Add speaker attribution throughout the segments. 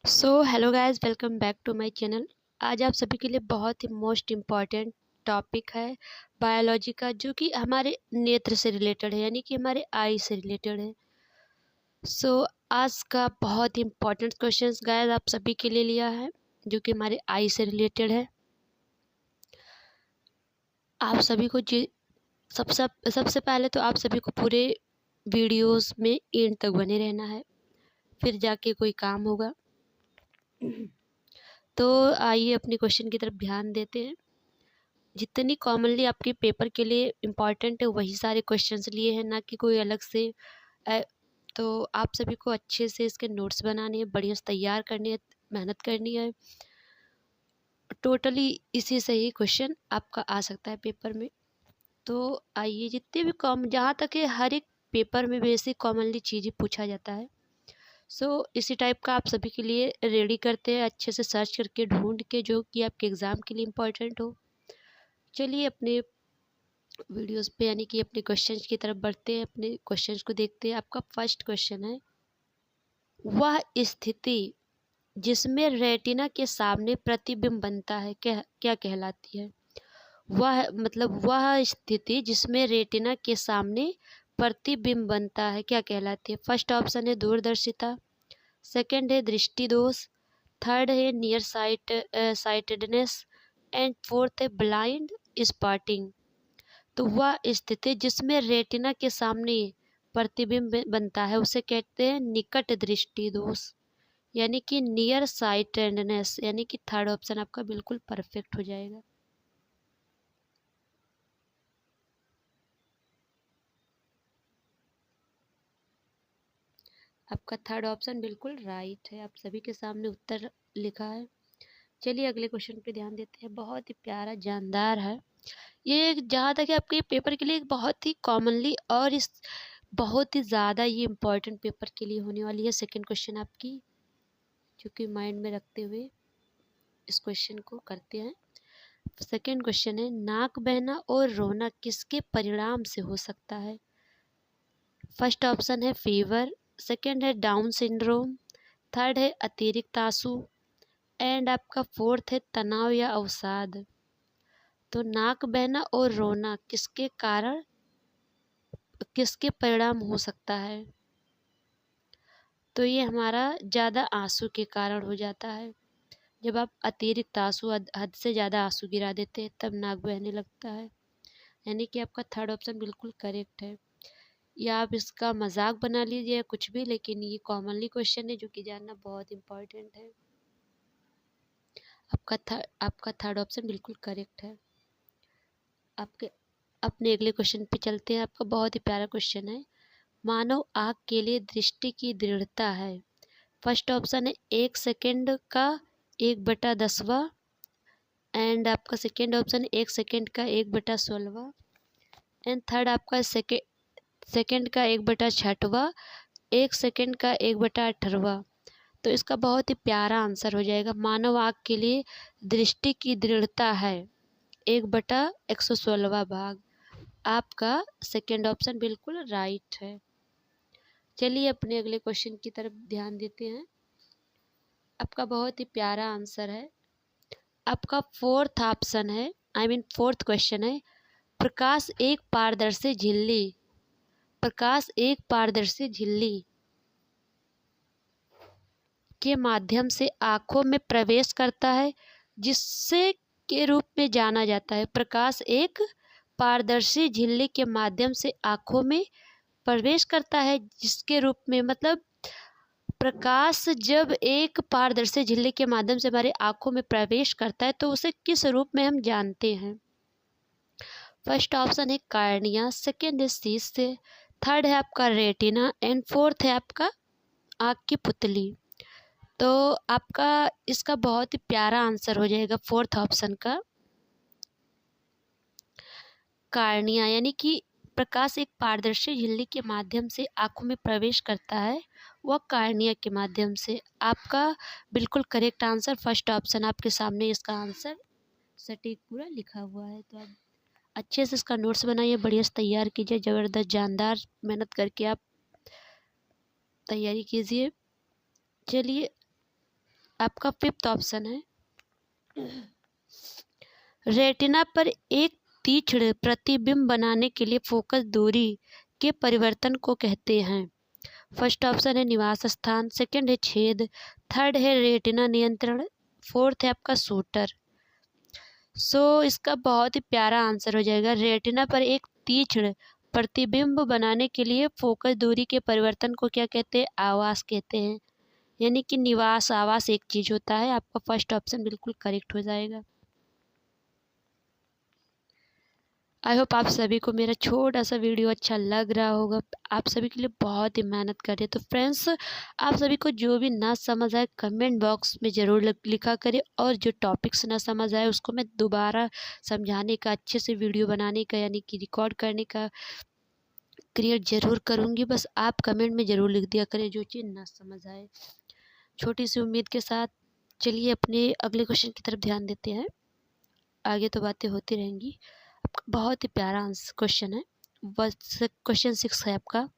Speaker 1: So hello guys, welcome back to my channel. आज आप सभी के लिए बहुत ही मोस्ट इम्पॉर्टेंट टॉपिक है बायोलॉजी का, जो कि हमारे नेत्र से रिलेटेड है, यानी कि हमारे आई से रिलेटेड है। सो आज का बहुत ही इम्पॉर्टेंट क्वेश्चंस गाइस आप सभी के लिए लिया है, जो कि हमारे आई से रिलेटेड है। आप सभी को सबसे पहले तो आप सभी को पूरे वीडियोस में एंड तक बने रहना है, फिर जाके कोई काम होगा। तो आइए अपने क्वेश्चन की तरफ ध्यान देते हैं। जितनी कॉमनली आपके पेपर के लिए इम्पॉर्टेंट है वही सारे क्वेश्चंस लिए हैं, ना कि कोई अलग से। अ, तो आप सभी को अच्छे से इसके नोट्स बनाने हैं, बढ़िया से तैयार करने हैं, मेहनत करनी है। टोटली इसी से ही क्वेश्चन आपका आ सकता है पेपर में। तो आइए, जितने भी जहाँ तक है हर एक पेपर में बेसिक कॉमनली चीज़ें पूछा जाता है। इसी टाइप का आप सभी के लिए रेडी करते हैं, अच्छे से सर्च करके ढूंढ के, जो कि आपके एग्ज़ाम के लिए इम्पोर्टेंट हो। चलिए अपने वीडियोस पे, यानी कि अपने क्वेश्चंस की तरफ बढ़ते हैं, अपने क्वेश्चंस को देखते हैं। आपका फर्स्ट क्वेश्चन है, वह स्थिति जिसमें रेटिना के सामने प्रतिबिंब बनता है क्या क्या कहलाती है? वह स्थिति जिसमें रेटिना के सामने प्रतिबिंब बनता है क्या कहलाती है? फर्स्ट ऑप्शन है दूरदर्शिता, सेकंड है दृष्टि दोष, थर्ड है नियर साइटेडनेस एंड फोर्थ है ब्लाइंड स्पॉटिंग। तो वह स्थिति जिसमें रेटिना के सामने प्रतिबिंब बनता है उसे कहते हैं निकट दृष्टि दोष, यानी कि नियर साइटेडनेस, यानी कि थर्ड ऑप्शन आपका बिल्कुल परफेक्ट हो जाएगा। आपका थर्ड ऑप्शन बिल्कुल राइट है, आप सभी के सामने उत्तर लिखा है। चलिए अगले क्वेश्चन पे ध्यान देते हैं, बहुत ही प्यारा जानदार है ये। जहाँ तक है आपके पेपर के लिए एक बहुत ही कॉमनली और इस बहुत ही ज़्यादा ये इम्पोर्टेंट पेपर के लिए होने वाली है सेकंड क्वेश्चन आपकी, जो कि माइंड में रखते हुए इस क्वेश्चन को करते हैं। सेकंड क्वेश्चन है, नाक बहना और रोना किसके परिणाम से हो सकता है? फर्स्ट ऑप्शन है फीवर, सेकंड है डाउन सिंड्रोम, थर्ड है अतिरिक्त आंसू एंड आपका फोर्थ है तनाव या अवसाद। तो नाक बहना और रोना किसके परिणाम हो सकता है? तो ये हमारा ज़्यादा आंसू के कारण हो जाता है। जब आप अतिरिक्त आंसू हद से ज़्यादा आंसू गिरा देते हैं तब नाक बहने लगता है, यानी कि आपका थर्ड ऑप्शन बिल्कुल करेक्ट है। या आप इसका मजाक बना लीजिए या कुछ भी, लेकिन ये कॉमनली क्वेश्चन है जो कि जानना बहुत इम्पोर्टेंट है। आपका थर्ड ऑप्शन बिल्कुल करेक्ट है। आपके अपने अगले क्वेश्चन पे चलते हैं। आपका बहुत ही प्यारा क्वेश्चन है, मानव आँख के लिए दृष्टि की दृढ़ता है। फर्स्ट ऑप्शन है 1 सेकेंड का 1/10वां एंड आपका सेकेंड ऑप्शन है 1 सेकेंड का 1/16वां एंड थर्ड आपका सेकेंड का 1/6वां, 1 सेकेंड का 1/18वां। तो इसका बहुत ही प्यारा आंसर हो जाएगा, मानव आँख के लिए दृष्टि की दृढ़ता है 1/116वां भाग। आपका सेकेंड ऑप्शन बिल्कुल राइट है। चलिए अपने अगले क्वेश्चन की तरफ ध्यान देते हैं। आपका बहुत ही प्यारा आंसर है, आपका फोर्थ ऑप्शन है, फोर्थ क्वेश्चन है, प्रकाश एक पारदर्शी झिल्ली के माध्यम से आंखों में प्रवेश करता है, जिससे के रूप में जाना जाता है। प्रकाश एक पारदर्शी झिल्ली के माध्यम से आंखों में प्रवेश करता है, जिसके रूप में, मतलब प्रकाश जब एक पारदर्शी झिल्ली के माध्यम से हमारे आंखों में प्रवेश करता है तो उसे किस रूप में हम जानते हैं? फर्स्ट ऑप्शन है कार्निया, सेकेंड है शीश, थर्ड है आपका रेटिना एंड फोर्थ है आपका आँख की पुतली। तो आपका इसका बहुत ही प्यारा आंसर हो जाएगा फोर्थ ऑप्शन का कार्निया, यानी कि प्रकाश एक पारदर्शी झिल्ली के माध्यम से आंखों में प्रवेश करता है, वह कार्निया के माध्यम से। आपका बिल्कुल करेक्ट आंसर फर्स्ट ऑप्शन, आपके सामने इसका आंसर सटीक पूरा लिखा हुआ है। तो आप अच्छे से इसका नोट्स बनाइए, बढ़िया से तैयार कीजिए, ज़बरदस्त जानदार मेहनत करके आप तैयारी कीजिए। चलिए आपका फिफ्थ ऑप्शन है, रेटिना पर एक तीक्ष्ण प्रतिबिंब बनाने के लिए फोकस दूरी के परिवर्तन को कहते हैं। फर्स्ट ऑप्शन है निवास स्थान, सेकंड है छेद, थर्ड है रेटिना नियंत्रण, फोर्थ है आपका शूटर। इसका बहुत ही प्यारा आंसर हो जाएगा, रेटिना पर एक तीक्ष्ण प्रतिबिंब बनाने के लिए फोकस दूरी के परिवर्तन को क्या कहते हैं, आवास कहते हैं। यानी कि निवास आवास एक चीज होता है। आपका फर्स्ट ऑप्शन बिल्कुल करेक्ट हो जाएगा। आई होप आप सभी को मेरा छोटा सा वीडियो अच्छा लग रहा होगा। आप सभी के लिए बहुत ही मेहनत कर रहे हैं। तो फ्रेंड्स, आप सभी को जो भी ना समझ आए कमेंट बॉक्स में ज़रूर लिखा करें, और जो टॉपिक्स ना समझ आए उसको मैं दोबारा समझाने का, अच्छे से वीडियो बनाने का, यानी कि रिकॉर्ड करने का क्रिएट ज़रूर करूँगी। बस आप कमेंट में ज़रूर लिख दिया करें जो चीज़ ना समझ आए। छोटी सी उम्मीद के साथ चलिए अपने अगले क्वेश्चन की तरफ ध्यान देते हैं। आगे तो बातें होती रहेंगी। बहुत ही प्यारा आंसर क्वेश्चन है। क्वेश्चन 6 है आपका,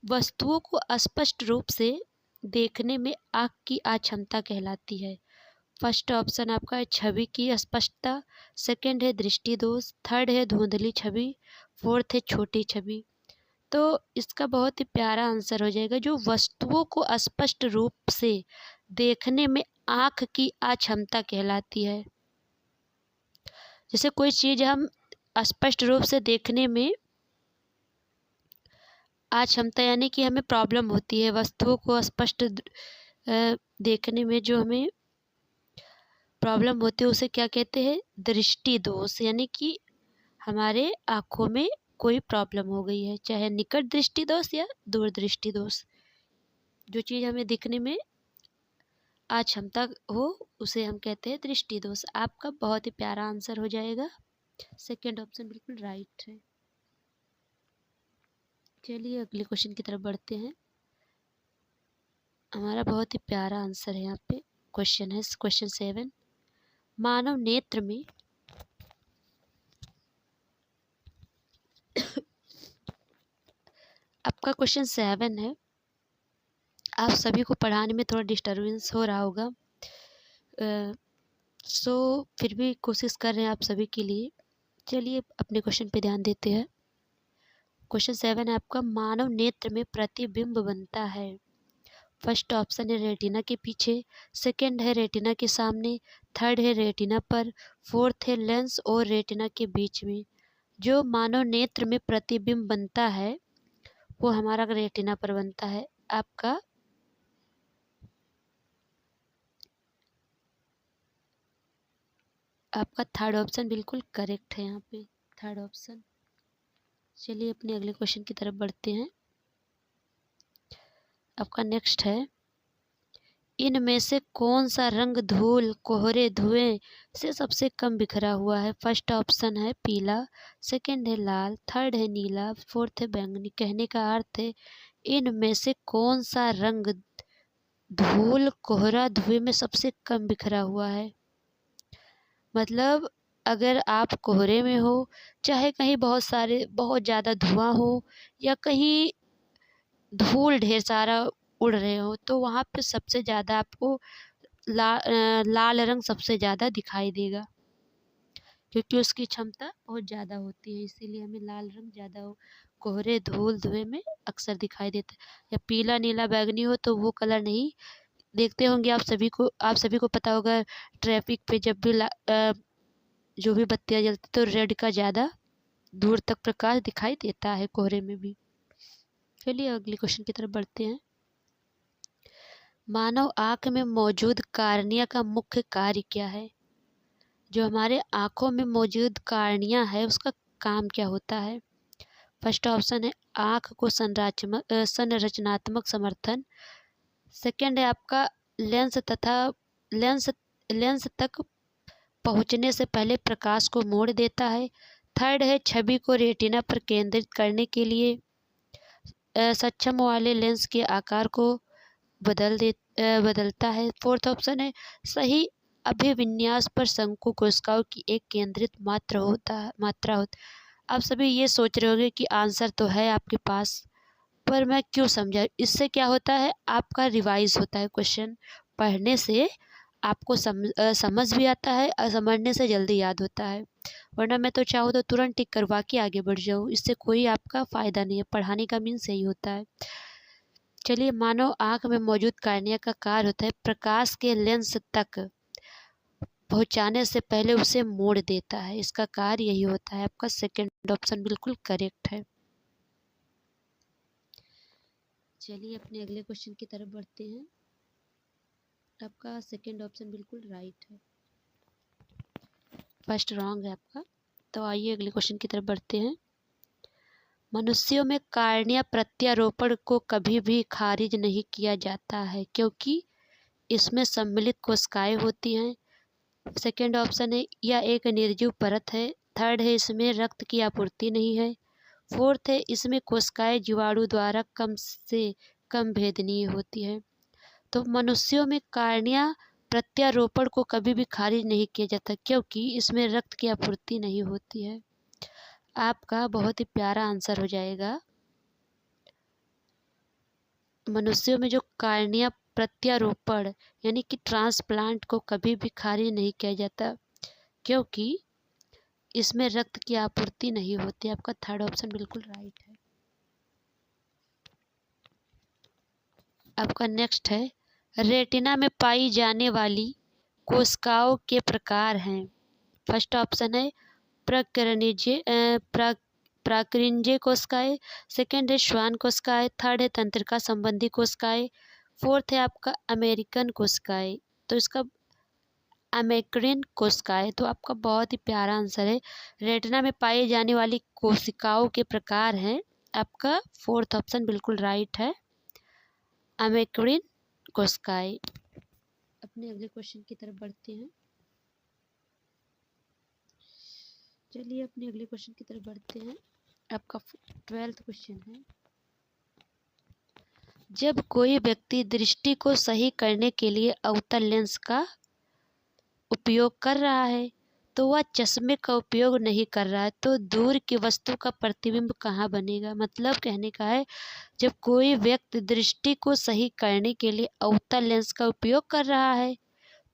Speaker 1: वस्तुओं को स्पष्ट रूप से देखने में आँख की अक्षमता कहलाती है। फर्स्ट ऑप्शन आपका है छवि की अस्पष्टता, सेकंड है दृष्टि दोष, थर्ड है धुंधली छवि, फोर्थ है छोटी छवि। तो इसका बहुत ही प्यारा आंसर हो जाएगा, जो वस्तुओं को स्पष्ट रूप से देखने में आँख की अक्षमता कहलाती है। जैसे कोई चीज़ हम स्पष्ट रूप से देखने में अक्षमता, यानी कि हमें प्रॉब्लम होती है वस्तुओं को स्पष्ट देखने में, जो हमें प्रॉब्लम होती है उसे क्या कहते हैं, दृष्टि दोष। यानी कि हमारे आँखों में कोई प्रॉब्लम हो गई है, चाहे निकट दृष्टि दोष या दूर दृष्टि दोष। जो चीज़ हमें दिखने में अक्षमता हो उसे हम कहते हैं दृष्टि दोष। आपका बहुत ही प्यारा आंसर हो जाएगा, सेकंड ऑप्शन बिल्कुल राइट है। चलिए अगले क्वेश्चन की तरफ बढ़ते हैं। हमारा बहुत ही प्यारा आंसर है यहाँ पे। क्वेश्चन है क्वेश्चन 7, मानव नेत्र में आपका क्वेश्चन 7 है। आप सभी को पढ़ाने में थोड़ा डिस्टर्बेंस हो रहा होगा, फिर भी कोशिश कर रहे हैं आप सभी के लिए। चलिए अपने क्वेश्चन पे ध्यान देते हैं। क्वेश्चन 7 है आपका, मानव नेत्र में प्रतिबिंब बनता है। फर्स्ट ऑप्शन है रेटिना के पीछे, सेकंड है रेटिना के सामने, थर्ड है रेटिना पर, फोर्थ है लेंस और रेटिना के बीच में। जो मानव नेत्र में प्रतिबिंब बनता है वो हमारा रेटिना पर बनता है। आपका थर्ड ऑप्शन बिल्कुल करेक्ट है यहाँ पे, थर्ड ऑप्शन। चलिए अपने अगले क्वेश्चन की तरफ बढ़ते हैं। आपका नेक्स्ट है, इनमें से कौन सा रंग धूल, कोहरे, धुएं से सबसे कम बिखरा हुआ है। फर्स्ट ऑप्शन है पीला, सेकंड है लाल, थर्ड है नीला, फोर्थ है बैंगनी। कहने का अर्थ है इनमें से कौन सा रंग धूल, कोहरा, धुएं में सबसे कम बिखरा हुआ है। मतलब अगर आप कोहरे में हो, चाहे कहीं बहुत ज़्यादा धुआं हो, या कहीं धूल ढेर सारा उड़ रहे हो, तो वहाँ पे सबसे ज़्यादा आपको लाल रंग सबसे ज़्यादा दिखाई देगा, क्योंकि उसकी क्षमता बहुत ज़्यादा होती है। इसीलिए हमें लाल रंग ज़्यादा कोहरे, धूल, धुएं में अक्सर दिखाई देता है। या पीला, नीला, बैंगनी हो तो वो कलर नहीं देखते होंगे आप सभी को पता होगा, ट्रैफिक पे जब भी जो भी बत्तियाँ जलती तो रेड का ज़्यादा दूर तक प्रकाश दिखाई देता है कोहरे में भी। चलिए अगले क्वेश्चन की तरफ बढ़ते हैं। मानव आँख में मौजूद कार्निया का मुख्य कार्य क्या है। जो हमारे आँखों में मौजूद कार्निया है उसका काम क्या होता है। फर्स्ट ऑप्शन है आँख को संरचनात्मक समर्थन, सेकंड है आपका लेंस तक पहुंचने से पहले प्रकाश को मोड़ देता है, थर्ड है छवि को रेटिना पर केंद्रित करने के लिए सक्षम वाले लेंस के आकार को बदलता है, फोर्थ ऑप्शन है सही अभिविन्यास पर शंकु कोशिकाओं की एक केंद्रित मात्रा होता। आप सभी ये सोच रहे होंगे कि आंसर तो है आपके पास, पर मैं क्यों समझा। इससे क्या होता है, आपका रिवाइज होता है क्वेश्चन। पढ़ने से आपको समझ भी आता है और समझने से जल्दी याद होता है। वरना मैं तो चाहूँ तो तुरंत टिक करवा के आगे बढ़ जाऊँ, इससे कोई आपका फ़ायदा नहीं है। पढ़ाने का मीन्स यही होता है। चलिए, मानव आँख में मौजूद कार्निया का कार्य होता है प्रकाश के लेंस तक पहुंचाने से पहले उसे मोड़ देता है। इसका कार्य यही होता है। आपका सेकंड ऑप्शन बिल्कुल करेक्ट है। चलिए अपने अगले क्वेश्चन की तरफ बढ़ते हैं। आपका सेकंड ऑप्शन बिल्कुल राइट है, फर्स्ट रॉन्ग है आपका। तो आइए अगले क्वेश्चन की तरफ बढ़ते हैं। मनुष्यों में कार्निया प्रत्यारोपण को कभी भी खारिज नहीं किया जाता है क्योंकि इसमें सम्मिलित कोशिकाएं होती हैं। सेकेंड ऑप्शन है यह एक निर्जीव परत है। थर्ड है इसमें रक्त की आपूर्ति नहीं है। फोर्थ है इसमें कोशिकाएं जीवाणु द्वारा कम से कम भेदनीय होती है। तो मनुष्यों में कार्निया प्रत्यारोपण को कभी भी खारिज नहीं किया जाता क्योंकि इसमें रक्त की आपूर्ति नहीं होती है। आपका बहुत ही प्यारा आंसर हो जाएगा। मनुष्यों में जो कार्निया प्रत्यारोपण यानी कि ट्रांसप्लांट को कभी भी खारिज नहीं किया जाता क्योंकि इसमें रक्त की आपूर्ति नहीं होती। आपका थर्ड ऑप्शन बिल्कुल राइट है। आपका नेक्स्ट है, रेटिना में पाई जाने वाली कोशिकाओं के प्रकार हैं। फर्स्ट ऑप्शन है प्राकृंजे कोशिकाएं। सेकेंड है श्वान कोशिकाएं। थर्ड है तंत्रिका संबंधी कोशिकाएं। फोर्थ है आपका अमेरिकन कोशिकाएं। तो इसका अमेक्रिन कोशिकाएं। तो आपका बहुत ही प्यारा आंसर है। रेटिना में पाई जाने वाली कोशिकाओं के प्रकार हैं। आपका फोर्थ ऑप्शन बिल्कुल राइट है, अमेक्रिन कोशिकाएं। अपने अगले क्वेश्चन की तरफ बढ़ते हैं। चलिए अपने अगले क्वेश्चन की तरफ बढ़ते हैं। आपका 12th क्वेश्चन है, जब कोई व्यक्ति दृष्टि को सही करने के लिए अवतल लेंस का उपयोग कर रहा है तो वह चश्मे का उपयोग नहीं कर रहा है, तो दूर की वस्तु का प्रतिबिंब कहाँ बनेगा। मतलब कहने का है, जब कोई व्यक्ति दृष्टि को सही करने के लिए अवतल लेंस का उपयोग कर रहा है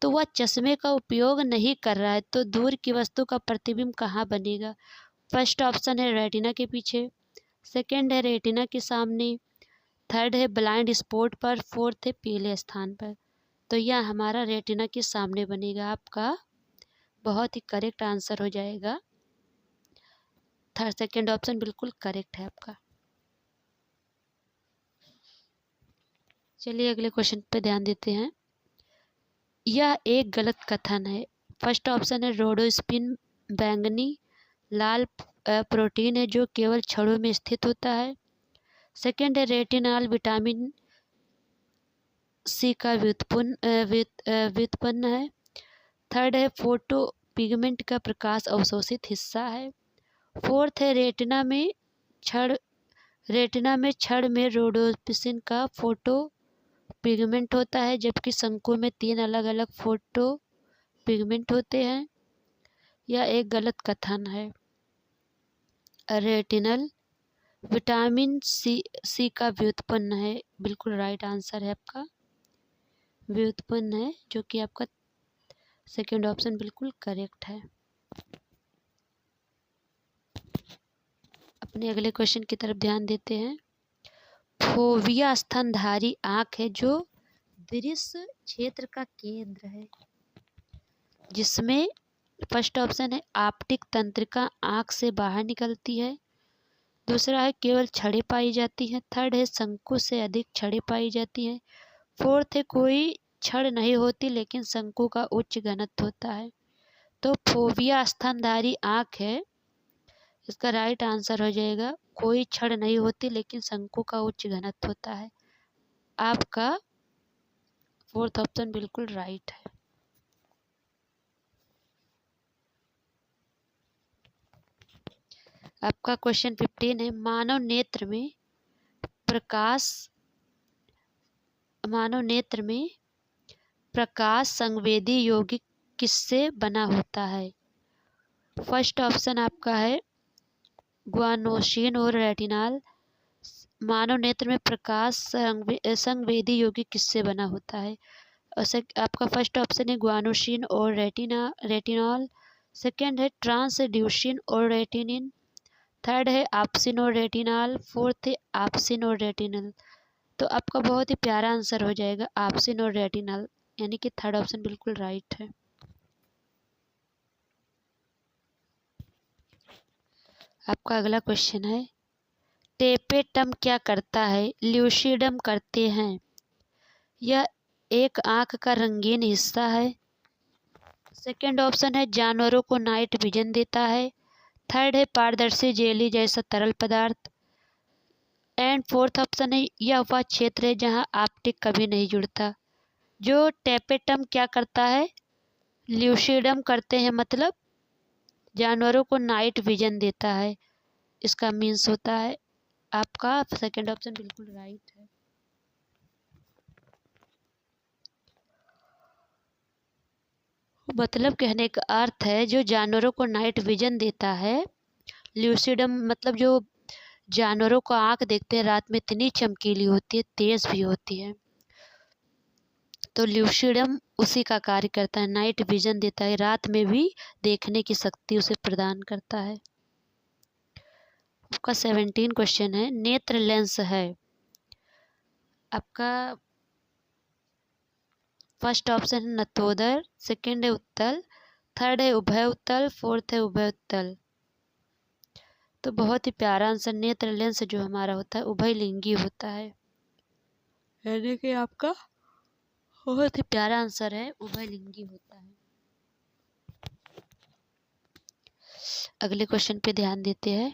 Speaker 1: तो वह चश्मे का उपयोग नहीं कर रहा है, तो दूर की वस्तु का प्रतिबिंब कहाँ बनेगा। फर्स्ट ऑप्शन है रेटिना के पीछे। सेकंड है रेटिना के सामने। थर्ड है ब्लाइंड स्पॉट पर। फोर्थ है पीले स्थान पर। तो यह हमारा रेटिना के सामने बनेगा। आपका बहुत ही करेक्ट आंसर हो जाएगा। थर्ड सेकंड ऑप्शन बिल्कुल करेक्ट है आपका। चलिए अगले क्वेश्चन पे ध्यान देते हैं। यह एक गलत कथन है। फर्स्ट ऑप्शन है रोडोस्पिन बैंगनी लाल प्रोटीन है जो केवल छड़ों में स्थित होता है। सेकंड है रेटिनॉल विटामिन सी का व्युत्पन्न है। थर्ड है फोटो पिगमेंट का प्रकाश अवशोषित हिस्सा है। फोर्थ है रेटिना में छड़ में रोडोप्सिन का फोटो पिगमेंट होता है जबकि शंकु में 3 अलग अलग फोटो पिगमेंट होते हैं। यह एक गलत कथन है। रेटिनल विटामिन सी का व्युत्पन्न है, बिल्कुल राइट आंसर है आपका, व्युत्पन्न है, जो कि आपका सेकंड ऑप्शन बिल्कुल करेक्ट है। अपने अगले क्वेश्चन की तरफ ध्यान देते हैं। फोविया स्तनधारी आँख है जो दृश्य क्षेत्र का केंद्र है, जिसमें फर्स्ट ऑप्शन है ऑप्टिक तंत्रिका आँख से बाहर निकलती है। दूसरा है केवल छड़ें पाई जाती हैं। थर्ड है शंकु से अधिक छड़ें पाई जाती हैं। फोर्थ है कोई छड़ नहीं होती लेकिन शंकु का उच्च घनत्व होता है। तो फोविया स्तनधारी आँख है, इसका राइट आंसर हो जाएगा कोई छड़ नहीं होती लेकिन शंकु का उच्च घनत्व होता है। आपका फोर्थ ऑप्शन बिल्कुल राइट है। आपका क्वेश्चन 15 है, मानव नेत्र में प्रकाश संवेदी यौगिक किससे बना होता है। फर्स्ट ऑप्शन आपका है ग्वानोसिन और रेटिनॉल। मानव नेत्र में प्रकाश संवेदी यौगिक किससे बना होता है। आपका फर्स्ट ऑप्शन है ग्वानोसिन और रेटिनॉल। सेकेंड है ट्रांसड्यूसिन और रेटिनिन। थर्ड है आपसिन और रेटिनॉल। फोर्थ है आपसिन और रेटिनल। तो आपका बहुत ही प्यारा आंसर हो जाएगा आपसिन और रेटिनल, यानी कि थर्ड ऑप्शन बिल्कुल राइट है। आपका अगला क्वेश्चन है टेपेटम क्या करता है? ल्यूसिडम करते हैं। यह एक आंख का रंगीन हिस्सा है। सेकेंड ऑप्शन है जानवरों को नाइट विजन देता है। थर्ड है पारदर्शी जेली जैसा तरल पदार्थ। एंड फोर्थ ऑप्शन है यह वह क्षेत्र है जहां ऑप्टिक कभी नहीं जुड़ता। जो टेपेटम क्या करता है? ल्यूसिडम करते हैं, मतलब जानवरों को नाइट विजन देता है, इसका मीन्स होता है आपका सेकेंड ऑप्शन बिल्कुल राइट है। मतलब कहने का अर्थ है जो जानवरों को नाइट विजन देता है, ल्यूसिडम मतलब जो जानवरों को आंख देखते हैं रात में इतनी चमकीली होती है, तेज भी होती है, तो ल्यूसिडम उसी का कार्य करता है, नाइट विजन देता है, रात में भी देखने की शक्ति उसे प्रदान करता है। आपका 17 क्वेश्चन है नेत्र लेंस है। आपका फर्स्ट ऑप्शन है नतोदर। सेकंड है उत्तल। थर्ड है उभय उत्तल। फोर्थ है उभय उत्तल। तो बहुत ही प्यारा आंसर, नेत्र लेंस जो हमारा होता है उभयलिंगी होता है, यानी कि आपका बहुत ही प्यारा आंसर है, उभयलिंगी होता है। अगले क्वेश्चन पे ध्यान देते हैं।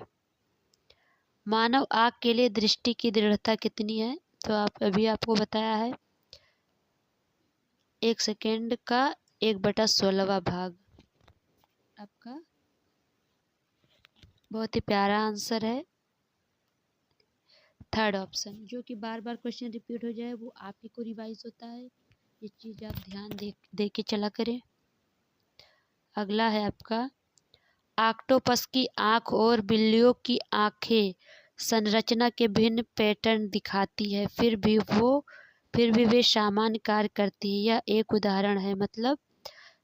Speaker 1: मानव आँख के लिए दृष्टि की दृढ़ता कितनी है? तो अभी आपको बताया है 1 सेकेंड का 1/16वां भाग। आपका बहुत ही प्यारा आंसर है थर्ड ऑप्शन। जो कि बार बार क्वेश्चन रिपीट हो जाए वो आप ही को रिवाइज होता है, ये चीज़ आप ध्यान दे के चला करें। अगला है आपका ऑक्टोपस की आँख और बिल्लियों की आँखें संरचना के भिन्न पैटर्न दिखाती है, फिर भी वे सामान्य कार्य करती है। यह एक उदाहरण है। मतलब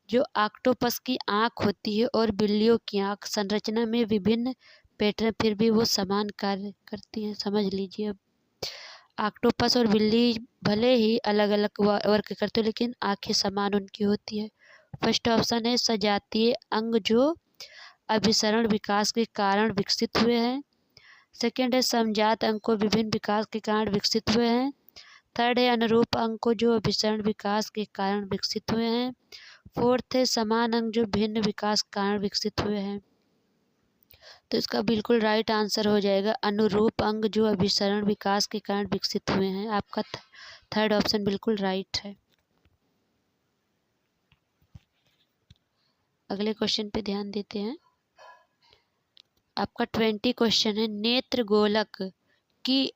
Speaker 1: जो ऑक्टोपस की आँख होती है और बिल्लियों की आँख संरचना में विभिन्न पैटर्न, फिर भी वो समान कार्य करती हैं। समझ लीजिए, अब ऑक्टोपस और बिल्ली भले ही अलग अलग वर्क करते हो लेकिन आँखें समान उनकी होती है। फर्स्ट ऑप्शन है सजातीय अंग जो अभिसरण विकास के कारण विकसित हुए हैं। सेकेंड है समजात अंग को विभिन्न विकास के कारण विकसित हुए हैं। थर्ड है अनुरूप अंग को जो अभिसरण विकास के कारण विकसित हुए हैं। फोर्थ है समान अंग जो भिन्न विकास के कारण विकसित हुए हैं। तो इसका बिल्कुल राइट आंसर हो जाएगा अनुरूप अंग जो अभिसरण विकास के कारण विकसित हुए हैं। आपका थर्ड ऑप्शन बिल्कुल राइट है। अगले क्वेश्चन पे ध्यान देते हैं। आपका 20 क्वेश्चन है नेत्र गोलक की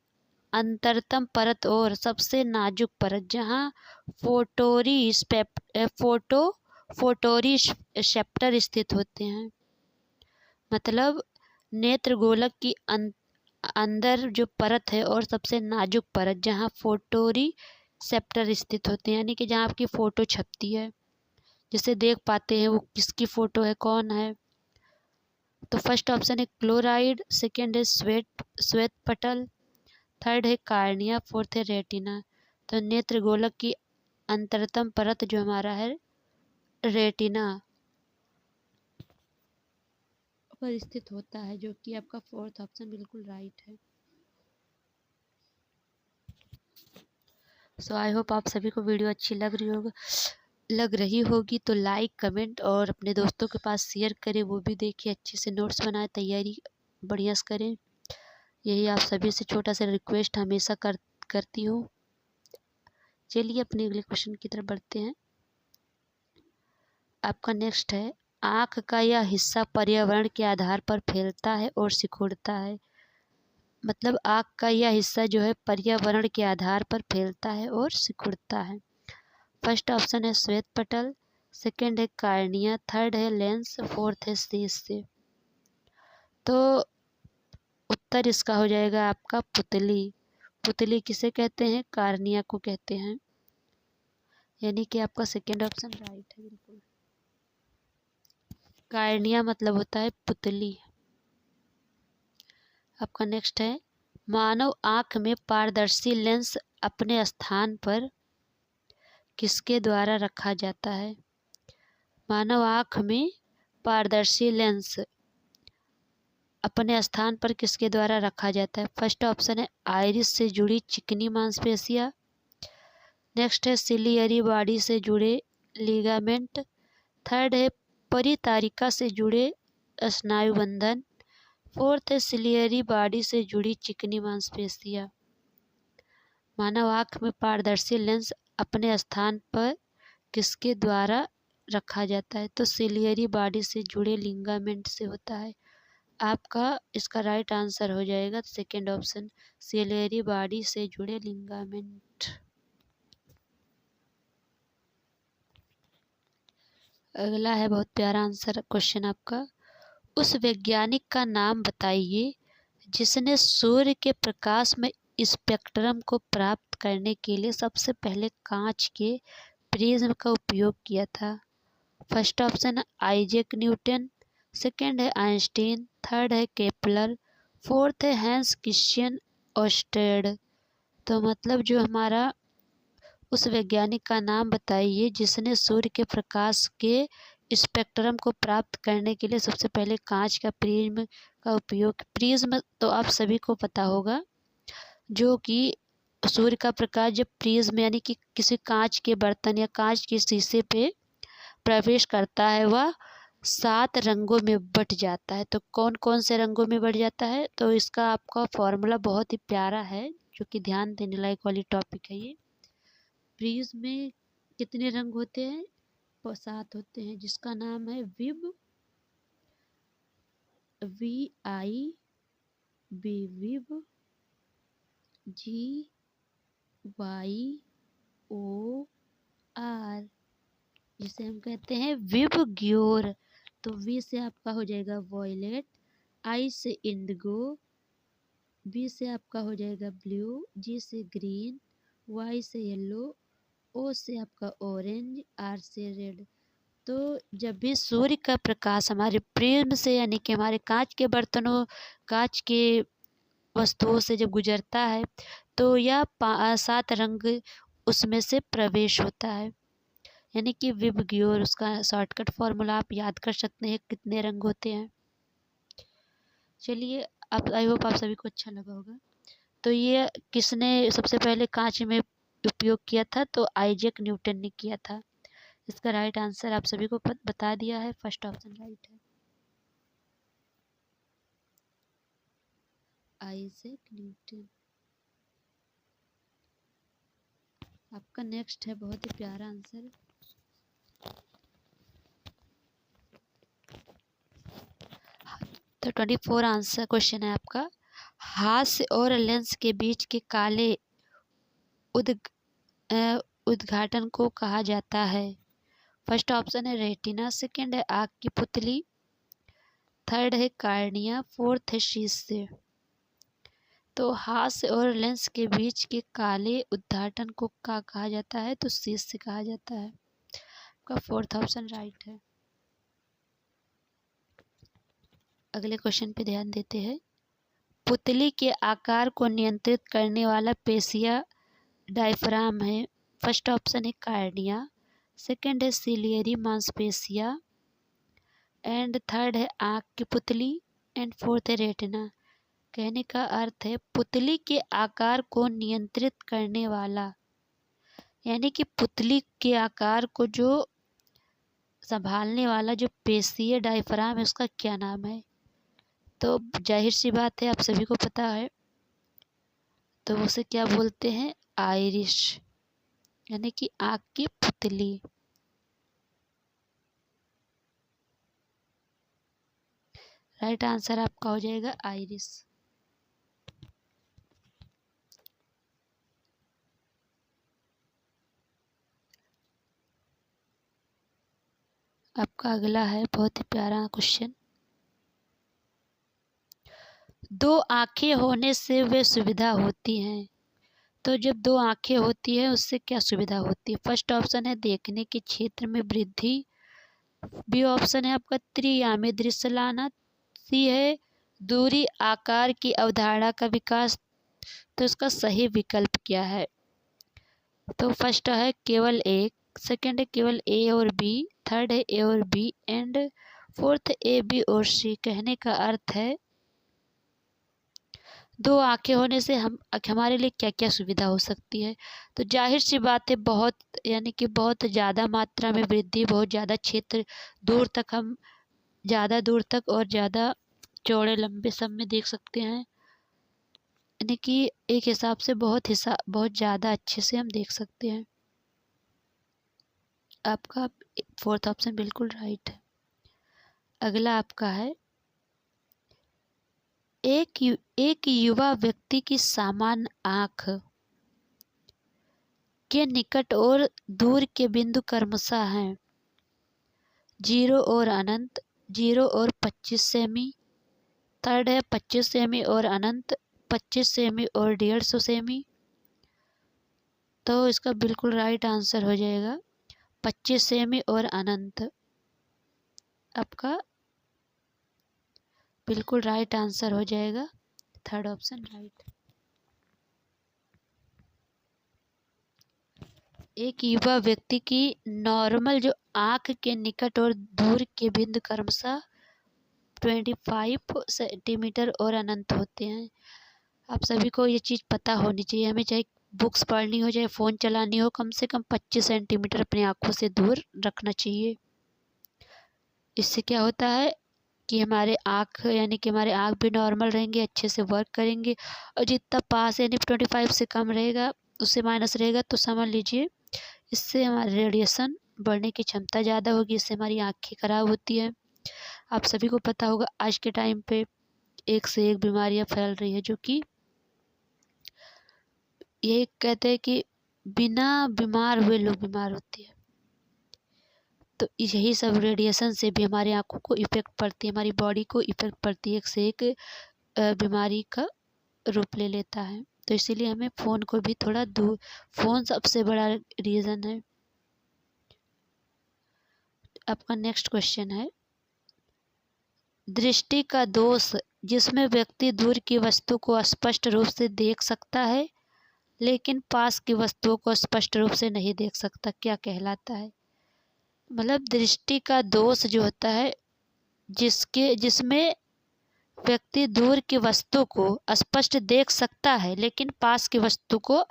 Speaker 1: अंतरतम परत और सबसे नाजुक परत जहां फोटोरी सेप्टर स्थित होते हैं। मतलब नेत्र गोलक की अंदर जो परत है और सबसे नाजुक परत जहां फोटोरी सेप्टर स्थित होते हैं, यानी कि जहां आपकी फ़ोटो छपती है, जिसे देख पाते हैं वो किसकी फ़ोटो है, कौन है। तो फर्स्ट ऑप्शन है क्लोराइड। सेकेंड है श्वेत पटल। थर्ड है कार्निया। फोर्थ है रेटिना। तो नेत्र गोलक की अंतरतम परत जो हमारा है रेटिना पर स्थित होता है, जो कि आपका फोर्थ ऑप्शन बिल्कुल राइट है। सो आई होप आप सभी को वीडियो अच्छी लग रही होगी। तो लाइक कमेंट और अपने दोस्तों के पास शेयर करें, वो भी देखिए, अच्छे से नोट्स बनाए, तैयारी बढ़िया से करें। यही आप सभी से छोटा सा रिक्वेस्ट हमेशा करती हूँ। चलिए अपने अगले क्वेश्चन की तरफ बढ़ते हैं। आपका नेक्स्ट है आँख का यह हिस्सा पर्यावरण के आधार पर फैलता है और सिकुड़ता है। मतलब आँख का यह हिस्सा जो है पर्यावरण के आधार पर फैलता है और सिकुड़ता है। फर्स्ट ऑप्शन है श्वेत पटल। सेकेंड है कार्निया। थर्ड है लेंस। फोर्थ है शीश। तो उत्तर इसका हो जाएगा आपका पुतली। पुतली किसे कहते हैं? कार्निया को कहते हैं। यानी कि आपका सेकेंड ऑप्शन राइट है बिल्कुल। कार्निया मतलब होता है पुतली। आपका नेक्स्ट है, मानव आँख में पारदर्शी लेंस अपने स्थान पर किसके द्वारा रखा जाता है? मानव आँख में पारदर्शी लेंस अपने स्थान पर किसके द्वारा रखा जाता है? फर्स्ट ऑप्शन है आइरिस से जुड़ी चिकनी मांसपेशियाँ। नेक्स्ट है सिलियरी बॉडी से जुड़े लिगामेंट। थर्ड है परितारिका से जुड़े स्नायुबंधन। फोर्थ है सिलियरी बॉडी से जुड़ी चिकनी मांसपेशियाँ। मानव आँख में पारदर्शी लेंस अपने स्थान पर किसके द्वारा रखा जाता है? तो सिलियरी बॉडी से जुड़े लिगामेंट से होता है। आपका इसका राइट आंसर हो जाएगा सेकेंड ऑप्शन, सिलियरी बॉडी से जुड़े लिगामेंट। अगला है बहुत प्यारा आंसर क्वेश्चन आपका, उस वैज्ञानिक का नाम बताइए जिसने सूर्य के प्रकाश में स्पेक्ट्रम को प्राप्त करने के लिए सबसे पहले कांच के प्रिज्म का उपयोग किया था। फर्स्ट ऑप्शन है आइजैक न्यूटन। सेकंड है आइंस्टीन। थर्ड है केपलर। फोर्थ है हैंस क्रिश्चियन ओर्स्टेड। तो मतलब जो हमारा उस वैज्ञानिक का नाम बताइए जिसने सूर्य के प्रकाश के स्पेक्ट्रम को प्राप्त करने के लिए सबसे पहले कांच का प्रिज्म का उपयोग। प्रिज्म तो आप सभी को पता होगा, जो कि सूर्य का प्रकाश जब प्रिज्म यानी कि किसी कांच के बर्तन या कांच के शीशे पे प्रवेश करता है वह 7 रंगों में बट जाता है। तो कौन कौन से रंगों में बट जाता है? तो इसका आपका फॉर्मूला बहुत ही प्यारा है, जो कि ध्यान देने लायक वाली टॉपिक है ये। प्रिज्म में कितने रंग होते हैं? 7 होते हैं, जिसका नाम है विब, VIB, विब, GYOR, जिसे हम कहते हैं विबग्योर। तो V से आपका हो जाएगा वॉयलेट, I से इंडिगो, B से आपका हो जाएगा ब्लू, G से ग्रीन, Y से येलो, O से आपका ऑरेंज, R से रेड। तो जब भी सूर्य का प्रकाश हमारे प्रिज्म से यानी कि हमारे कांच के बर्तनों, कांच के वस्तुओं से जब गुजरता है तो यह 7 रंग उसमें से प्रवेश होता है, यानी कि विबग्योर। उसका शॉर्टकट फॉर्मूला आप याद कर सकते हैं कितने रंग होते हैं। चलिए, आप आई होप आप सभी को अच्छा लगा होगा। तो ये किसने सबसे पहले कांच में उपयोग किया था? तो आइजैक न्यूटन ने किया था। इसका राइट आंसर आप सभी को बता दिया है, फर्स्ट ऑप्शन राइट है, आइजैक न्यूटन। आपका नेक्स्ट है बहुत ही प्यारा आंसर, तो 24 आंसर क्वेश्चन है आपका, हास्य और लेंस के बीच के काले उद्घाटन को कहा जाता है? फर्स्ट ऑप्शन है रेटिना। सेकंड है आँख की पुतली। थर्ड है कार्निया। फोर्थ है शीशे। तो हास्य और लेंस के बीच के काले उद्घाटन को क्या कहा जाता है? तो शीशे कहा जाता है। आपका फोर्थ ऑप्शन राइट है। अगले क्वेश्चन पे ध्यान देते हैं, पुतली के आकार को नियंत्रित करने वाला पेशिया डायफ्राम है। फर्स्ट ऑप्शन है कार्निया। सेकंड है सिलियरी मांसपेशिया, एंड थर्ड है आँख की पुतली, एंड फोर्थ है रेटिना। कहने का अर्थ है पुतली के आकार को नियंत्रित करने वाला, यानी कि पुतली के आकार को जो संभालने वाला जो पेशीय डायफ्राम है उसका क्या नाम है? तो जाहिर सी बात है आप सभी को पता है, तो उसे क्या बोलते हैं? आइरिश, यानी कि आँख की पुतली। राइट आंसर आपका हो जाएगा आइरिस। आपका अगला है बहुत ही प्यारा क्वेश्चन, 2 आँखें होने से वे सुविधा होती हैं, तो जब दो आंखें होती है उससे क्या सुविधा होती है? फर्स्ट ऑप्शन है देखने के क्षेत्र में वृद्धि, बी ऑप्शन है आपका त्रियामी दृश्य लाना, सी है दूरी आकार की अवधारणा का विकास। तो इसका सही विकल्प क्या है? तो फर्स्ट है केवल एक, सेकंड है केवल ए और बी, थर्ड है ए और B and fourth A B और सी। कहने का अर्थ है दो आंखें होने से हमारे लिए क्या क्या सुविधा हो सकती है। तो जाहिर सी बात है बहुत यानी कि बहुत ज़्यादा मात्रा में वृद्धि, बहुत ज़्यादा क्षेत्र दूर तक हम ज़्यादा दूर तक और ज़्यादा चौड़े लंबे समय देख सकते हैं, यानी कि एक हिसाब से बहुत ज़्यादा अच्छे से हम देख सकते हैं। आपका फोर्थ ऑप्शन बिल्कुल राइट है। अगला आपका है एक युवा व्यक्ति की सामान्य आँख के निकट और दूर के बिंदु क्रमशः हैं 0 और अनंत, 0 और 25 सेमी, थर्ड है 25 सेमी और अनंत, 25 सेमी और 150 सेमी। तो इसका बिल्कुल राइट आंसर हो जाएगा 25 सेमी और अनंत। आपका बिल्कुल राइट आंसर हो जाएगा थर्ड ऑप्शन राइट। एक युवा व्यक्ति की नॉर्मल जो आँख के निकट और दूर के बिंदु क्रमशः 25 सेंटीमीटर और अनंत होते हैं। आप सभी को ये चीज़ पता होनी चाहिए, हमें चाहे बुक्स पढ़नी हो चाहे फ़ोन चलानी हो, कम से कम 25 सेंटीमीटर अपनी आँखों से दूर रखना चाहिए। इससे क्या होता है कि हमारे आँख यानी कि हमारे आँख भी नॉर्मल रहेंगे, अच्छे से वर्क करेंगे। और जितना पास यानी 25 से कम रहेगा, उससे माइनस रहेगा, तो समझ लीजिए इससे हमारे रेडिएशन बढ़ने की क्षमता ज़्यादा होगी, इससे हमारी आँखें ख़राब होती है। आप सभी को पता होगा आज के टाइम पे एक से एक बीमारियां फैल रही है, जो कि ये कहते हैं कि बिना बीमार हुए लोग बीमार होते हैं। तो यही सब रेडिएशन से भी हमारी आंखों को इफ़ेक्ट पड़ती है, हमारी बॉडी को इफ़ेक्ट पड़ती है, एक से एक बीमारी का रूप ले लेता है। तो इसीलिए हमें फ़ोन को भी थोड़ा दूर, फ़ोन सबसे बड़ा रीज़न है। आपका नेक्स्ट क्वेश्चन है दृष्टि का दोष जिसमें व्यक्ति दूर की वस्तु को स्पष्ट रूप से देख सकता है लेकिन पास की वस्तुओं को स्पष्ट रूप से नहीं देख सकता, क्या कहलाता है? मतलब दृष्टि का दोष जो होता है जिसमें व्यक्ति दूर की वस्तु को स्पष्ट देख सकता है लेकिन पास की वस्तु को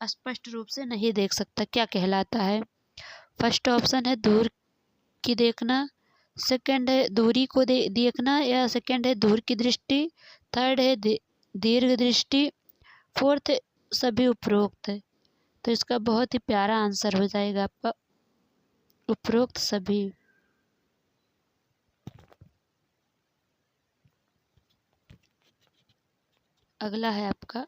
Speaker 1: स्पष्ट रूप से नहीं देख सकता, क्या कहलाता है? फर्स्ट ऑप्शन है दूर की देखना, सेकंड है दूरी को देखना, या सेकंड है दूर की दृष्टि, थर्ड है दीर्घ दृष्टि, फोर्थ सभी उपरोक्त है। तो इसका बहुत ही प्यारा आंसर हो जाएगा आपका उपरोक्त सभी। अगला है आपका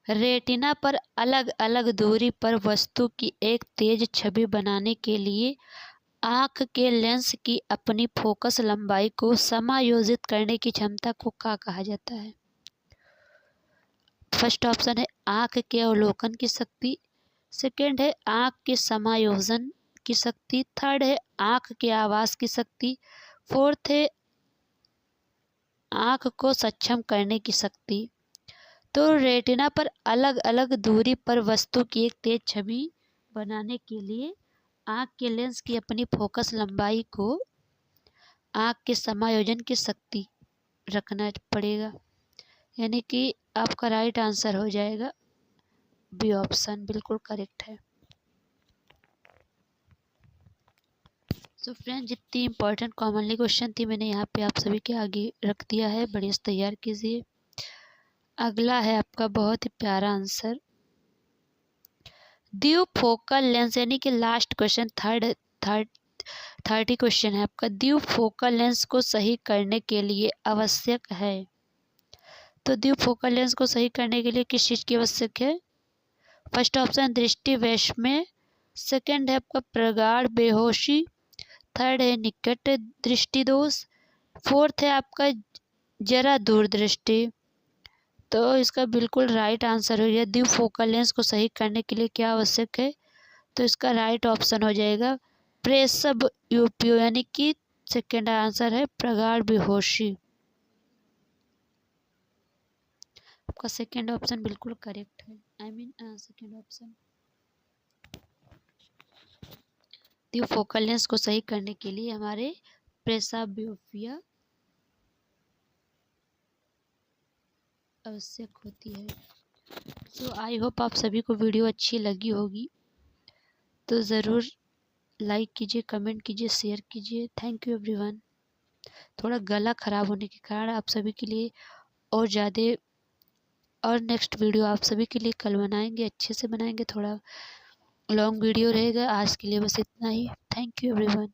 Speaker 1: रेटिना पर अलग अलग दूरी पर वस्तु की एक तेज छवि बनाने के लिए आँख के लेंस की अपनी फोकस लंबाई को समायोजित करने की क्षमता को क्या कहा जाता है? फर्स्ट ऑप्शन है आँख के अवलोकन की शक्ति, सेकंड है आँख के समायोजन की शक्ति, थर्ड है आँख के आवाज की शक्ति, फोर्थ है आँख को सक्षम करने की शक्ति। तो रेटिना पर अलग अलग दूरी पर वस्तु की एक तेज छवि बनाने के लिए आँख के लेंस की अपनी फोकस लंबाई को आँख के समायोजन की शक्ति रखना पड़ेगा, यानी कि आपका राइट आंसर हो जाएगा बी ऑप्शन, बिल्कुल करेक्ट है। सो फ्रेंड जितनी इंपॉर्टेंट कॉमनली क्वेश्चन थी मैंने यहाँ पे आप सभी के आगे रख दिया है, बढ़िया से तैयार कीजिए। अगला है आपका बहुत ही प्यारा आंसर द्विफोकल लेंस, यानी कि लास्ट क्वेश्चन थर्टी क्वेश्चन है आपका। द्विफोकल लेंस को सही करने के लिए आवश्यक है, तो द्विफोकल लेंस को सही करने के लिए किस चीज़ की आवश्यक है? फर्स्ट ऑप्शन दृष्टि वैषम्य, सेकंड है आपका प्रगाढ़ बेहोशी, थर्ड है निकट दृष्टि दोष, फोर्थ है आपका जरा दूरदृष्टि। तो इसका बिल्कुल राइट आंसर हो गया, द्विफोकल लेंस को सही करने के लिए क्या आवश्यक है। तो इसका राइट ऑप्शन हो जाएगा प्रेसब्यूपियो, यानी कि सेकेंड आंसर है प्रगाढ़ बेहोशी। आपका सेकेंड ऑप्शन बिल्कुल करेक्ट है। सेकेंड ऑप्शन द्विफोकल लेंस को सही करने के लिए हमारे प्रेसब्यूपिया आवश्यक होती है। सो आई होप आप सभी को वीडियो अच्छी लगी होगी, तो ज़रूर लाइक कीजिए, कमेंट कीजिए, शेयर कीजिए। Thank you everyone. थोड़ा गला ख़राब होने के कारण आप सभी के लिए और ज़्यादा और नेक्स्ट वीडियो आप सभी के लिए कल बनाएंगे, अच्छे से बनाएंगे, थोड़ा लॉन्ग वीडियो रहेगा। आज के लिए बस इतना ही। Thank you everyone.